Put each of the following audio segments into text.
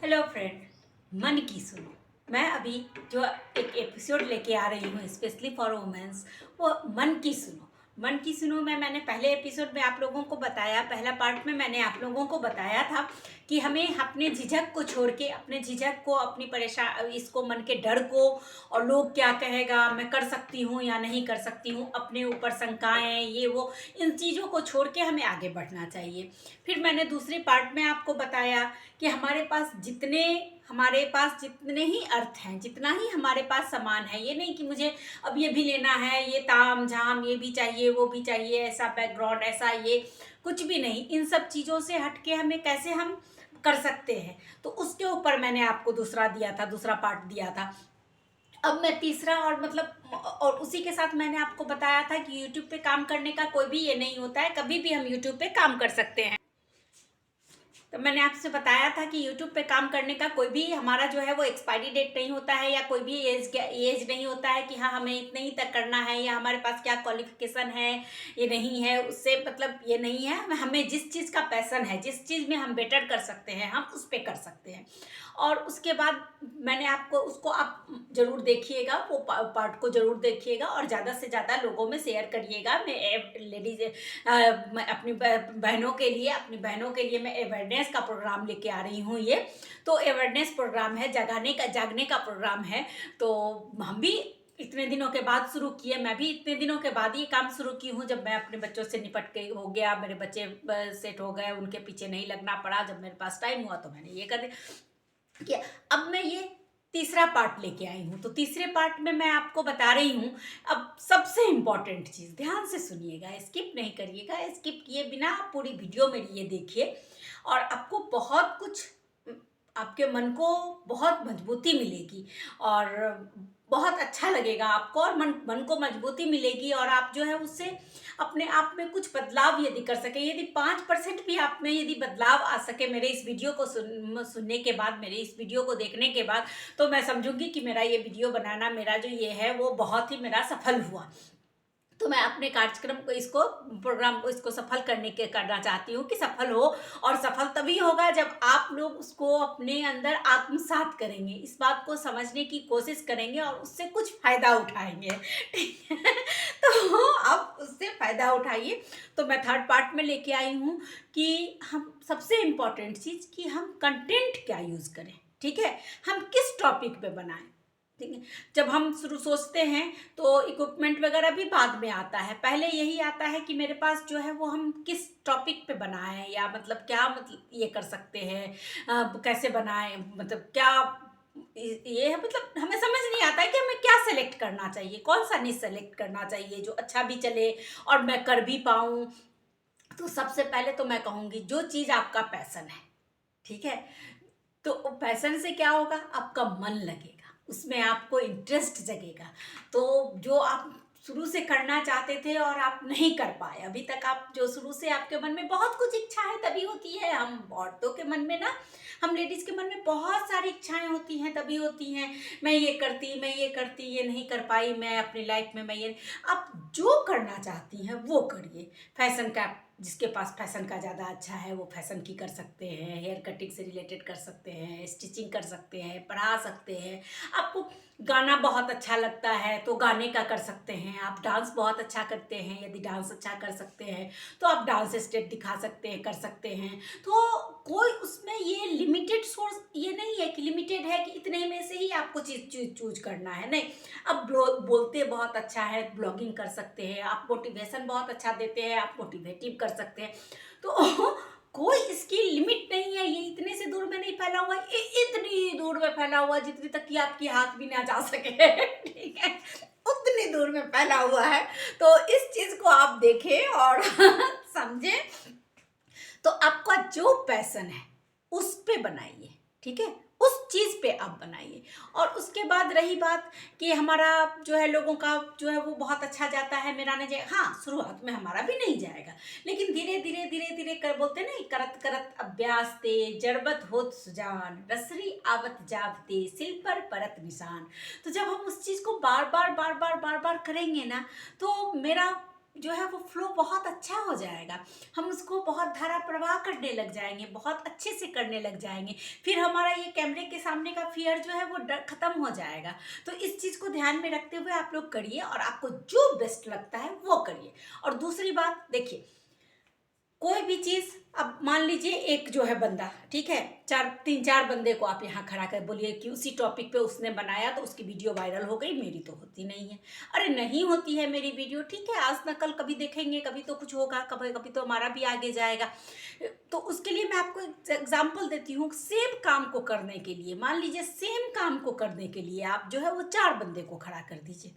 Hello friend, मन की सुनो। मैं अभी जो एक एपिसोड लेके आ रही हूँ स्पेशली फॉर वुमेन्स, वो मन की सुनो। मन की सुनो में मैंने पहले एपिसोड में आप लोगों को बताया, पहला पार्ट में मैंने आप लोगों को बताया था कि हमें अपने झिझक को छोड़ के, अपने झिझक को, अपनी परेशान, इसको, मन के डर को, और लोग क्या कहेगा, मैं कर सकती हूँ या नहीं कर सकती हूँ, अपने ऊपर शंकाएं, ये वो, इन चीज़ों को छोड़ के हमें आगे बढ़ना चाहिए। फिर मैंने दूसरे पार्ट में आपको बताया कि हमारे पास जितने ही अर्थ हैं, जितना ही हमारे पास सामान है, ये नहीं कि मुझे अब ये भी लेना है, ये ताम झाम, ये भी चाहिए, वो भी चाहिए, ऐसा बैकग्राउंड, ऐसा, ये कुछ भी नहीं। इन सब चीज़ों से हटके हमें कैसे हम कर सकते हैं, तो उसके ऊपर मैंने आपको दूसरा पार्ट दिया था। अब मैं तीसरा, और मतलब, और उसी के साथ मैंने आपको बताया था कि यूट्यूब पे काम करने का कोई भी ये नहीं होता है, कभी भी हम यूट्यूब पे काम कर सकते हैं। तो मैंने आपसे बताया था कि YouTube पे काम करने का कोई भी हमारा जो है वो एक्सपायरी डेट नहीं होता है, या कोई भी एज नहीं होता है कि हाँ हमें इतने ही तक करना है, या हमारे पास क्या क्वालिफिकेशन है, ये नहीं है। उससे मतलब ये नहीं है, हमें जिस चीज़ का पैसन है, जिस चीज़ में हम बेटर कर सकते हैं, हम उस पर कर सकते हैं। और उसके बाद मैंने आपको, उसको आप ज़रूर देखिएगा, वो पार्ट को ज़रूर देखिएगा, और ज़्यादा से ज़्यादा लोगों में शेयर करिएगा। मैं लेडीज, मैं अपनी बहनों के लिए, मैं अवेयरनेस का प्रोग्राम लेके आ रही हूँ। ये तो अवेयरनेस प्रोग्राम है, जागने का प्रोग्राम है। तो हम भी इतने दिनों के बाद शुरू किए, मैं भी इतने दिनों के बाद ये काम शुरू की हूँ, जब मैं अपने बच्चों से निपट के हो गया, मेरे बच्चे सेट हो गए, उनके पीछे नहीं लगना पड़ा, जब मेरे पास टाइम हुआ तो मैंने ये कर दिया कि अब मैं ये तीसरा पार्ट लेके आई हूँ। तो तीसरे पार्ट में मैं आपको बता रही हूँ, अब सबसे इम्पॉर्टेंट चीज़, ध्यान से सुनिएगा, स्किप नहीं करिएगा, स्किप किए बिना आप पूरी वीडियो मेरी ये देखिए, और आपको बहुत कुछ, आपके मन को बहुत मजबूती मिलेगी, और बहुत अच्छा लगेगा आपको, और मन मन को मजबूती मिलेगी, और आप जो है उससे अपने आप में कुछ बदलाव यदि कर सके, यदि 5% भी आप में यदि बदलाव आ सके मेरे इस वीडियो को सुनने के बाद, मेरे इस वीडियो को देखने के बाद, तो मैं समझूंगी कि मेरा ये वीडियो बनाना, मेरा जो ये है वो बहुत ही मेरा सफल हुआ। तो मैं अपने कार्यक्रम को, इसको, प्रोग्राम को, इसको सफल करना चाहती हूँ कि सफल हो। और सफल तभी होगा जब आप लोग उसको अपने अंदर आत्मसात करेंगे, इस बात को समझने की कोशिश करेंगे, और उससे कुछ फायदा उठाएंगे। ठीक है, तो आप उससे फायदा उठाइए। तो मैं थर्ड पार्ट में लेके आई हूँ कि हम, सबसे इम्पोर्टेंट चीज़ कि हम कंटेंट क्या यूज़ करें। ठीक है, हम किस टॉपिक पे बनाएं। ठीक है, जब हम शुरू सोचते हैं तो इक्विपमेंट वगैरह भी बाद में आता है, पहले यही आता है कि मेरे पास जो है वो हम किस टॉपिक पे बनाएं, या मतलब क्या, मतलब ये कर सकते हैं, कैसे बनाएं, मतलब क्या, ये है, मतलब हमें समझ नहीं आता है कि हमें क्या सेलेक्ट करना चाहिए, कौन सा निश सेलेक्ट करना चाहिए जो अच्छा भी चले और मैं कर भी पाऊँ। तो सबसे पहले तो मैं कहूँगी, जो चीज़ आपका पैसन है, ठीक है, तो पैशन से क्या होगा, आपका मन लगेगा, उसमें आपको इंटरेस्ट जगेगा। तो जो आप शुरू से करना चाहते थे और आप नहीं कर पाए अभी तक, आप जो शुरू से आपके मन में बहुत कुछ इच्छा है, तभी होती है, हम औरतों के मन में ना, हम लेडीज़ के मन में बहुत सारी इच्छाएं होती हैं, तभी होती हैं, मैं ये करती, मैं ये करती, ये नहीं कर पाई मैं अपनी लाइफ में, मैं ये, आप जो करना चाहती हैं वो करिए। फैशन का, जिसके पास फैशन का ज़्यादा अच्छा है वो फैशन की कर सकते हैं, हेयर कटिंग से रिलेटेड कर सकते हैं, स्टिचिंग कर सकते हैं, पढ़ा सकते हैं। आपको गाना बहुत अच्छा लगता है तो गाने का कर सकते हैं, आप डांस बहुत अच्छा करते हैं, यदि डांस अच्छा कर सकते हैं तो आप डांस स्टेप दिखा सकते हैं, कर सकते हैं। तो कोई उसमें ये लिमिटेड सोर्स ये नहीं है कि लिमिटेड है कि इतने में से ही आपको चीज़ चूज करना है, नहीं। अब बोलते बहुत अच्छा है, ब्लॉगिंग कर सकते हैं, आप मोटिवेशन बहुत अच्छा देते हैं, आप मोटिवेटिव कर सकते हैं। तो कोई इसकी लिमिट नहीं है, ये इतने से दूर में नहीं फैला हुआ है, इतनी दूर में फैला हुआ है जितनी तक कि आपकी हाथ भी ना जा सके। ठीक है, उतनी दूर में फैला हुआ है। तो इस चीज को आप देखें और समझें। तो आपका जो पैसन है उस पे बनाइए, ठीक है, उस चीज पे आप बनाइए। और उसके बाद रही बात कि हमारा जो है, लोगों का जो है वो बहुत अच्छा जाता है, मेरा नहीं जाए, हाँ शुरुआत में हमारा भी नहीं जाएगा, लेकिन धीरे धीरे धीरे धीरे कर, बोलते नहीं, करत करत अभ्यास ते जड़बत होत सुजान, रसरी आवत जावते सिल पर परत निशान। तो जब हम उस चीज को बार बार बार बार बार बार करेंगे ना, तो मेरा जो है वो फ्लो बहुत अच्छा हो जाएगा, हम उसको बहुत धारा प्रवाह करने लग जाएंगे, बहुत अच्छे से करने लग जाएंगे। फिर हमारा ये कैमरे के सामने का फियर जो है वो डर खत्म हो जाएगा। तो इस चीज़ को ध्यान में रखते हुए आप लोग करिए और आपको जो बेस्ट लगता है वो करिए। और दूसरी बात देखिए, कोई भी चीज़, अब मान लीजिए एक जो है बंदा, ठीक है, तीन चार बंदे को आप यहाँ खड़ा कर बोलिए कि उसी टॉपिक पे उसने बनाया तो उसकी वीडियो वायरल हो गई, मेरी तो होती नहीं है। अरे नहीं होती है मेरी वीडियो, ठीक है, आज न कल कभी देखेंगे, कभी तो कुछ होगा, कभी कभी तो हमारा भी आगे जाएगा। तो उसके लिए मैं आपको एग्जाम्पल देती हूँ। सेम काम को करने के लिए, मान लीजिए सेम काम को करने के लिए आप जो है वो 4 बंदे को खड़ा कर दीजिए,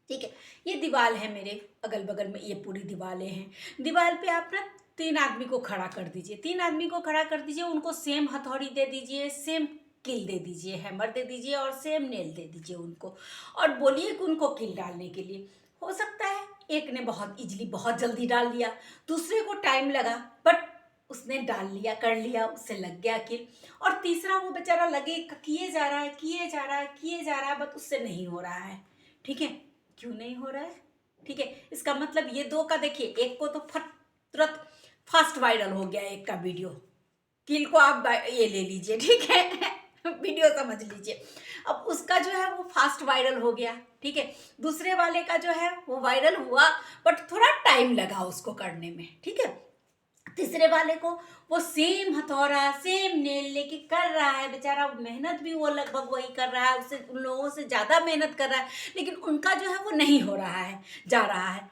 ठीक है। ये दीवार है मेरे अगल बगल में, ये पूरी दीवारें हैं। दीवार पे आप ना 3 आदमी को खड़ा कर दीजिए, 3 आदमी को खड़ा कर दीजिए, उनको सेम हथौड़ी दे दीजिए, सेम किल दे दीजिए, हैमर दे दीजिए और सेम नेल दे दीजिए उनको, और बोलिए कि उनको किल डालने के लिए। हो सकता है एक ने बहुत इजली बहुत जल्दी डाल दिया, दूसरे को टाइम लगा, बट उसने डाल लिया, कर लिया, उससे लग गया किल। और तीसरा वो बेचारा लगे किए जा रहा है, किए जा रहा है, किए जा रहा है, बट उससे नहीं हो रहा है, ठीक है। क्यों नहीं हो रहा है, ठीक है, इसका मतलब ये दो का देखिए, एक को तो तुरंत फास्ट वायरल हो गया एक का वीडियो, किल को आप ये ले लीजिए, ठीक है वीडियो समझ लीजिए। अब उसका जो है वो फास्ट वायरल हो गया, ठीक है। दूसरे वाले का जो है वो वायरल हुआ, बट थोड़ा टाइम लगा उसको करने में, ठीक है। तीसरे वाले को वो सेम हथौड़ा सेम नेल लेके कर रहा है, बेचारा मेहनत भी वो लगभग वही कर रहा है, उससे उन लोगों से ज़्यादा मेहनत कर रहा है, लेकिन उनका जो है वो नहीं हो रहा है, जा रहा है।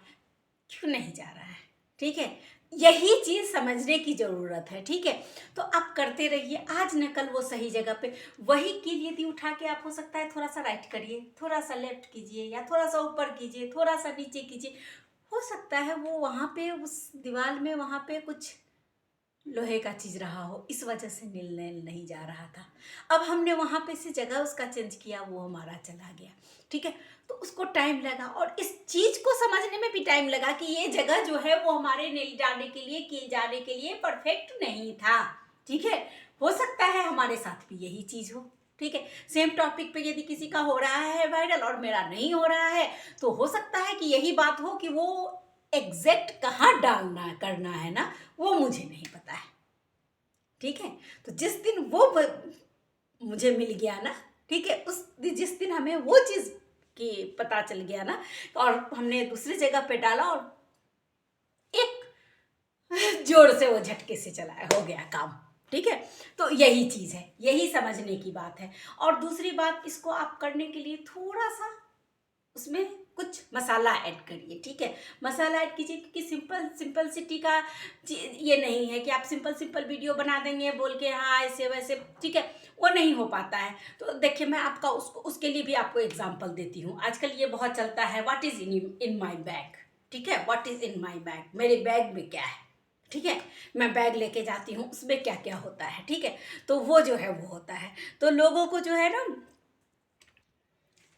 क्यों नहीं जा रहा है, ठीक है। यही चीज़ समझने की ज़रूरत है, ठीक है। तो आप करते रहिए, आज न कल वो सही जगह पे वही कील यदि उठा के आप, हो सकता है थोड़ा सा राइट करिए, थोड़ा सा लेफ्ट कीजिए, या थोड़ा सा ऊपर कीजिए, थोड़ा सा नीचे कीजिए, हो सकता है वो वहाँ पे उस दीवार में वहाँ पे कुछ लोहे का चीज रहा हो, इस वजह से नील नहीं जा रहा था। अब हमने वहां पे से जगह उसका चेंज किया, वो हमारा चला गया, ठीक है। तो उसको टाइम लगा, और इस चीज को समझने में भी टाइम लगा कि ये जगह जो है वो हमारे नील जाने के लिए, कील जाने के लिए परफेक्ट नहीं था, ठीक है। हो सकता है हमारे साथ भी यही चीज हो, ठीक है। सेम टॉपिक पे यदि किसी का हो रहा है वायरल और मेरा नहीं हो रहा है, तो हो सकता है कि यही बात हो कि वो एग्जैक्ट कहाँ डालना करना है ना, वो मुझे नहीं पता है, ठीक है। तो जिस दिन वो मुझे मिल गया ना, ठीक है, उस जिस दिन हमें वो चीज़ की पता चल गया ना, और हमने दूसरी जगह पे डाला और एक जोर से वो झटके से चला, हो गया काम, ठीक है। तो यही चीज़ है, यही समझने की बात है। और दूसरी बात, इसको आप करने के लिए थोड़ा सा उसमें कुछ मसाला ऐड करिए, ठीक है। मसाला ऐड कीजिए, क्योंकि सिंपलिसिटी का ये नहीं है कि आप सिंपल वीडियो बना देंगे बोल के हाँ ऐसे वैसे, ठीक है, वो नहीं हो पाता है। तो देखिए, मैं आपका उसके लिए भी आपको एग्जांपल देती हूँ। आजकल ये बहुत चलता है, what is in my bag, ठीक है, what is in my bag, मेरे बैग में क्या है, ठीक है। मैं बैग लेके जाती हूँ, उसमें क्या क्या होता है, ठीक है। तो वो जो है वो होता है, तो लोगों को जो है ना,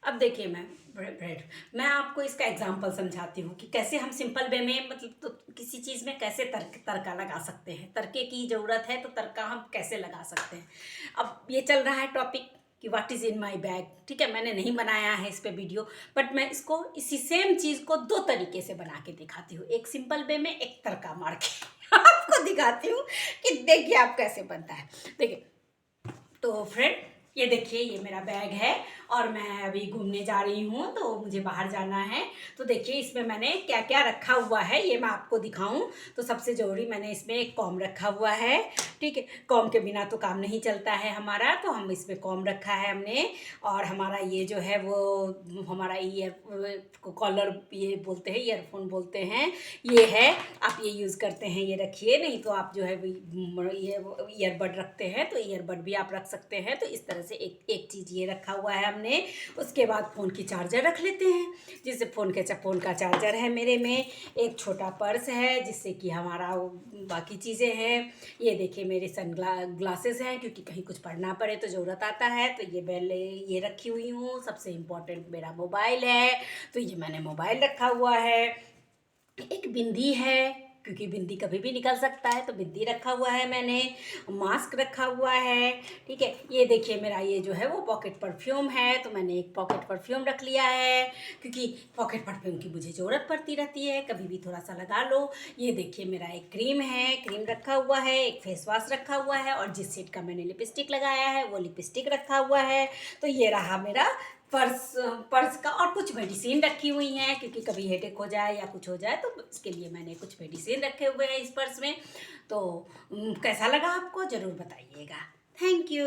अब देखिए मैं आपको इसका एग्जांपल समझाती हूँ कि कैसे हम सिंपल वे में, मतलब तो किसी चीज़ में कैसे तड़का लगा सकते हैं। तड़के की ज़रूरत है तो तड़का हम कैसे लगा सकते हैं। अब ये चल रहा है टॉपिक कि what is in my bag, ठीक है। मैंने नहीं बनाया है इस पे वीडियो, बट मैं इसको इसी सेम चीज़ को 2 तरीके से बना के दिखाती हूँ, एक सिंपल वे में, एक तड़का मार के आपको दिखाती हूँ कि देखिए आप कैसे बनता है। देखिए, तो फ्रेंड ये देखिए, ये मेरा बैग है और मैं अभी घूमने जा रही हूँ, तो मुझे बाहर जाना है। तो देखिए इसमें मैंने क्या क्या रखा हुआ है, ये मैं आपको दिखाऊं। तो सबसे ज़रूरी, मैंने इसमें एक कॉम रखा हुआ है, ठीक है। कॉम के बिना तो काम नहीं चलता है हमारा, तो हम इसमें कॉम रखा है हमने। और हमारा ये जो है वो हमारा ईयर कॉलर ये बोलते हैं, ईयरफोन बोलते हैं, ये है। आप ये यूज़ करते हैं, ये रखिए, नहीं तो आप जो है ये ईयरबड रखते हैं तो ईयरबड भी आप रख सकते हैं। तो इस तरह से एक चीज़ ये रखा हुआ है हमने। उसके बाद फ़ोन की चार्जर रख लेते हैं, जिससे फ़ोन का चार्जर है मेरे में। एक छोटा पर्स है जिससे कि हमारा बाकी चीज़ें हैं। ये देखिए मेरे ग्लासेस हैं, क्योंकि कहीं कुछ पढ़ना पड़े तो ज़रूरत आता है। तो ये मैं ये रखी हुई हूँ। सबसे इम्पोर्टेंट मेरा मोबाइल है, तो ये मैंने मोबाइल रखा हुआ है। एक बिंदी है, क्योंकि बिंदी कभी भी निकल सकता है, तो बिंदी रखा हुआ है मैंने, मास्क रखा हुआ है, ठीक है। ये देखिए मेरा ये जो है वो पॉकेट परफ्यूम है, तो मैंने एक पॉकेट परफ्यूम रख लिया है, क्योंकि पॉकेट परफ्यूम की मुझे ज़रूरत पड़ती रहती है, कभी भी थोड़ा सा लगा लो। ये देखिए मेरा एक क्रीम है, क्रीम रखा हुआ है, एक फेस वॉश रखा हुआ है, और जिस शेड का मैंने लिपस्टिक लगाया है वो लिपस्टिक रखा हुआ है। तो ये रहा मेरा पर्स पर्स का, और कुछ मेडिसिन रखी हुई हैं, क्योंकि कभी हेडेक हो जाए या कुछ हो जाए तो इसके लिए मैंने कुछ मेडिसिन रखे हुए हैं इस पर्स में। तो कैसा लगा आपको ज़रूर बताइएगा। Thank you.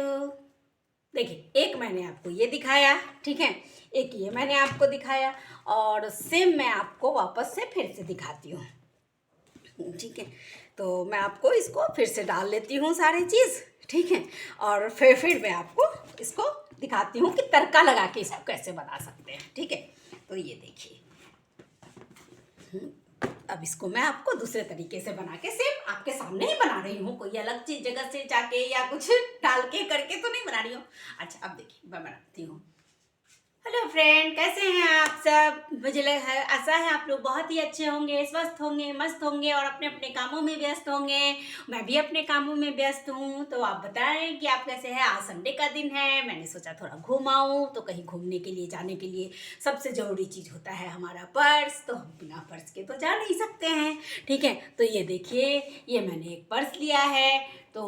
देखिए एक मैंने आपको ये दिखाया, ठीक है, एक ये मैंने आपको दिखाया, और सेम मैं आपको वापस से फिर से दिखाती हूँ, ठीक है। तो मैं आपको इसको फिर से डाल लेती हूँ सारी चीज़, ठीक है, और फिर मैं आपको इसको दिखाती हूँ कि तड़का लगा के इसको कैसे बना सकते हैं, ठीक है। तो ये देखिए, अब इसको मैं आपको दूसरे तरीके से बना के सेम आपके सामने ही बना रही हूँ, कोई अलग चीज जगह से जाके या कुछ डाल के करके तो नहीं बना रही हूँ। अच्छा अब देखिए मैं बनाती हूँ। हेलो फ्रेंड, कैसे हैं आप सब? मुझे लग है आशा है आप लोग बहुत ही अच्छे होंगे, स्वस्थ होंगे, मस्त होंगे और अपने अपने कामों में व्यस्त होंगे। मैं भी अपने कामों में व्यस्त हूँ। तो आप बताएं कि आप कैसे हैं? आज संडे का दिन है, मैंने सोचा थोड़ा घूम आऊँ। तो कहीं घूमने के लिए जाने के लिए सबसे ज़रूरी चीज़ होता है हमारा पर्स, तो हम बिना पर्स के तो जा नहीं सकते हैं, ठीक है। तो ये देखिए, ये मैंने एक पर्स लिया है। तो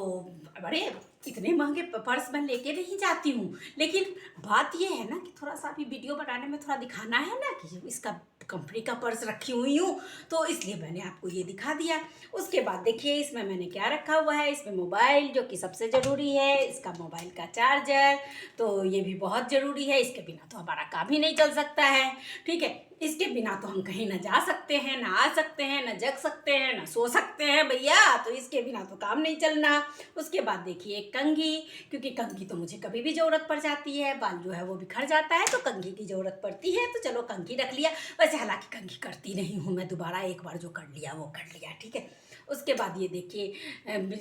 बड़े इतने महंगे पर्स मैं लेके नहीं जाती हूँ, लेकिन बात ये है ना कि थोड़ा सा अभी वीडियो बनाने में थोड़ा दिखाना है ना कि इसका कंपनी का पर्स रखी हुई हूँ, तो इसलिए मैंने आपको ये दिखा दिया। उसके बाद देखिए इसमें मैंने क्या रखा हुआ है, इसमें मोबाइल जो कि सबसे ज़रूरी है, इसका मोबाइल का चार्जर, तो ये भी बहुत ज़रूरी है, इसके बिना तो हमारा काम ही नहीं चल सकता है, ठीक है। इसके बिना तो हम कहीं ना जा सकते हैं, ना आ सकते हैं, ना जग सकते हैं, ना सो सकते हैं भैया, तो इसके बिना तो काम नहीं चलना। उसके बाद देखिए कंघी, क्योंकि कंघी तो मुझे कभी भी ज़रूरत पड़ जाती है, बाल जो है वो बिखर जाता है तो कंघी की ज़रूरत पड़ती है, तो चलो कंघी रख लिया। वैसे हालांकि कंघी करती नहीं हूँ मैं, दोबारा एक बार जो कर लिया वो कर लिया, ठीक है। उसके बाद ये देखिए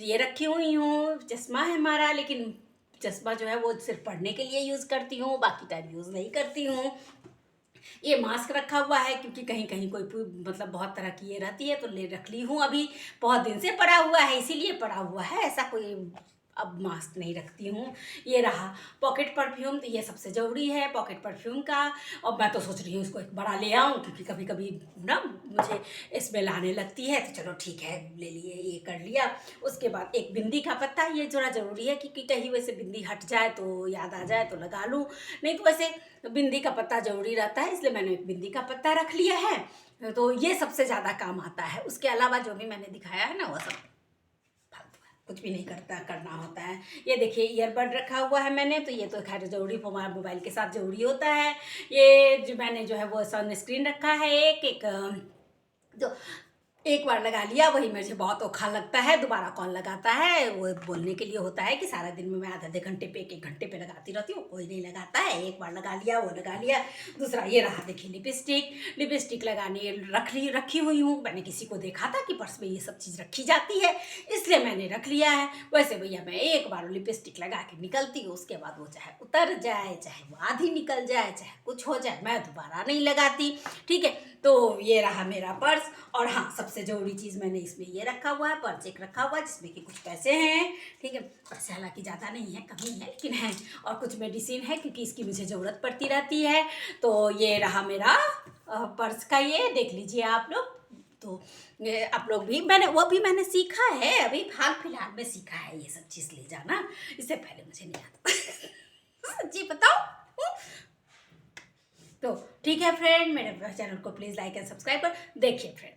ये रखी हुई हूँ, चश्मा है हमारा, लेकिन चश्मा जो है वो सिर्फ पढ़ने के लिए यूज़ करती हूँ, बाकी टाइम यूज़ नहीं करती हूँ। ये मास्क रखा हुआ है, क्योंकि कहीं कहीं कोई मतलब बहुत तरह की ये रहती है, तो ले रख ली हूँ, अभी बहुत दिन से पड़ा हुआ है इसीलिए पड़ा हुआ है, ऐसा कोई अब मास्क नहीं रखती हूँ। ये रहा पॉकेट परफ्यूम, तो ये सबसे ज़रूरी है पॉकेट परफ्यूम का, और मैं तो सोच रही हूँ इसको एक बड़ा ले आऊँ, क्योंकि कभी कभी ना मुझे स्मेल आने लगती है, तो चलो ठीक है ले लिए, ये कर लिया। उसके बाद एक बिंदी का पत्ता, ये थोड़ा ज़रूरी है, क्योंकि कहीं वैसे बिंदी हट जाए तो याद आ जाए तो लगा लूँ, नहीं तो वैसे बिंदी का पत्ता ज़रूरी रहता है, इसलिए मैंने एक बिंदी का पत्ता रख लिया है। तो ये सबसे ज़्यादा काम आता है, उसके अलावा जो भी मैंने दिखाया है ना वो सब फालतू है, कुछ भी नहीं करना होता है। ये देखिए ईयरबड रखा हुआ है मैंने, तो ये तो खैर ज़रूरी हमारे मोबाइल के साथ ज़रूरी होता है। ये जो मैंने जो है वो सन स्क्रीन रखा है, एक जो एक बार लगा लिया वही मुझे बहुत औखा लगता है, दोबारा कौन लगाता है, वो बोलने के लिए होता है कि सारा दिन में मैं आधे घंटे पे एक घंटे पे लगाती रहती हूँ, कोई नहीं लगाता है, एक बार लगा लिया वो लगा लिया। दूसरा ये रहा देखिए लिपस्टिक लगाने रखी हुई हूँ, मैंने किसी को देखा था कि पर्स में ये सब चीज़ रखी जाती है, इसलिए मैंने रख लिया है। वैसे भैया मैं एक बार लिपस्टिक लगा के निकलती हूँ, उसके बाद वो चाहे उतर जाए, चाहे वो आधी निकल जाए, चाहे कुछ हो जाए, मैं दोबारा नहीं लगाती, ठीक है। तो ये रहा मेरा पर्स, और हाँ सबसे ज़रूरी चीज़ मैंने इसमें ये रखा हुआ है, पर्स एक रखा हुआ है जिसमें कि कुछ पैसे हैं, ठीक है। पैसे हालांकि ज़्यादा नहीं है, कम ही है, लेकिन है, और कुछ मेडिसिन है क्योंकि इसकी मुझे ज़रूरत पड़ती रहती है। तो ये रहा मेरा पर्स का, ये देख लीजिए आप लोग। तो आप लोग भी, मैंने सीखा है, अभी हाल फिलहाल में सीखा है ये सब चीज़ ले जाना, इससे पहले मुझे नहीं आता सच्ची बताओ। तो ठीक है फ्रेंड, मेरे चैनल को प्लीज़ लाइक एंड सब्सक्राइब कर। देखिए फ्रेंड,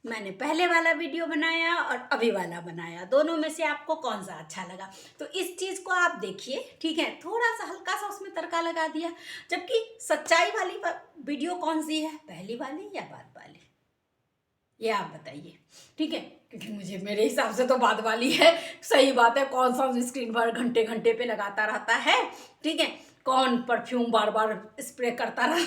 मैंने पहले वाला वीडियो बनाया और अभी वाला बनाया, दोनों में से आपको कौन सा अच्छा लगा, तो इस चीज़ को आप देखिए, ठीक है। थोड़ा सा हल्का सा उसमें तड़का लगा दिया, जबकि सच्चाई वाली वीडियो कौन सी है, पहली वाली या बाद वाली, ये आप बताइए, ठीक है। क्योंकि मुझे मेरे हिसाब से तो बाद वाली है, सही बात है, कौन सा स्क्रीन पर घंटे घंटे पे लगाता रहता है, ठीक है। कौन परफ्यूम बार बार स्प्रे करता रहा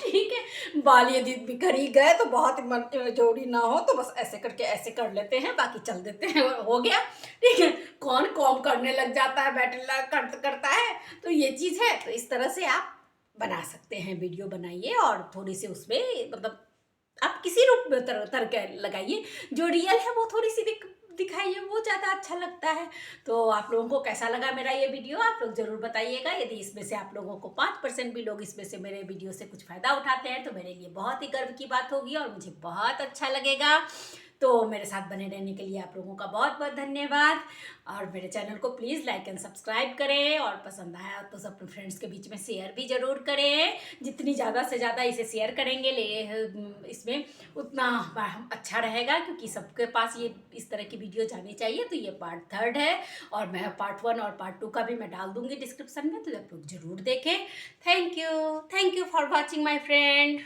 ठीक है। बाल यदि बिखर ही गए तो बहुत जोड़ी ना हो तो बस ऐसे करके ऐसे कर लेते हैं, बाकी चल देते हैं, हो गया, ठीक है। कौन कॉम करने लग जाता है, बैटरी करता है, तो ये चीज़ है। तो इस तरह से आप बना सकते हैं, वीडियो बनाइए और थोड़ी सी उसमें मतलब आप किसी रूप में उतर के लगाइए, जो रियल है वो थोड़ी सी दिखाइए, वो ज़्यादा अच्छा लगता है। तो आप लोगों को कैसा लगा मेरा ये वीडियो, आप लोग ज़रूर बताइएगा। यदि इसमें से आप लोगों को 5% भी लोग इसमें से मेरे वीडियो से कुछ फ़ायदा उठाते हैं तो मेरे लिए बहुत ही गर्व की बात होगी और मुझे बहुत अच्छा लगेगा। तो मेरे साथ बने रहने के लिए आप लोगों का बहुत बहुत धन्यवाद। और मेरे चैनल को प्लीज़ लाइक एंड सब्सक्राइब करें, और पसंद आया तो सब अपने फ्रेंड्स के बीच में शेयर भी ज़रूर करें। जितनी ज़्यादा से ज़्यादा इसे शेयर करेंगे इसमें उतना अच्छा रहेगा, क्योंकि सबके पास ये इस तरह की वीडियो जानी चाहिए। तो ये पार्ट 3 है, और मैं पार्ट 1 और पार्ट 2 का भी मैं डाल दूंगी डिस्क्रिप्शन में, तो आप लोग ज़रूर देखें। Thank you for watching my friend.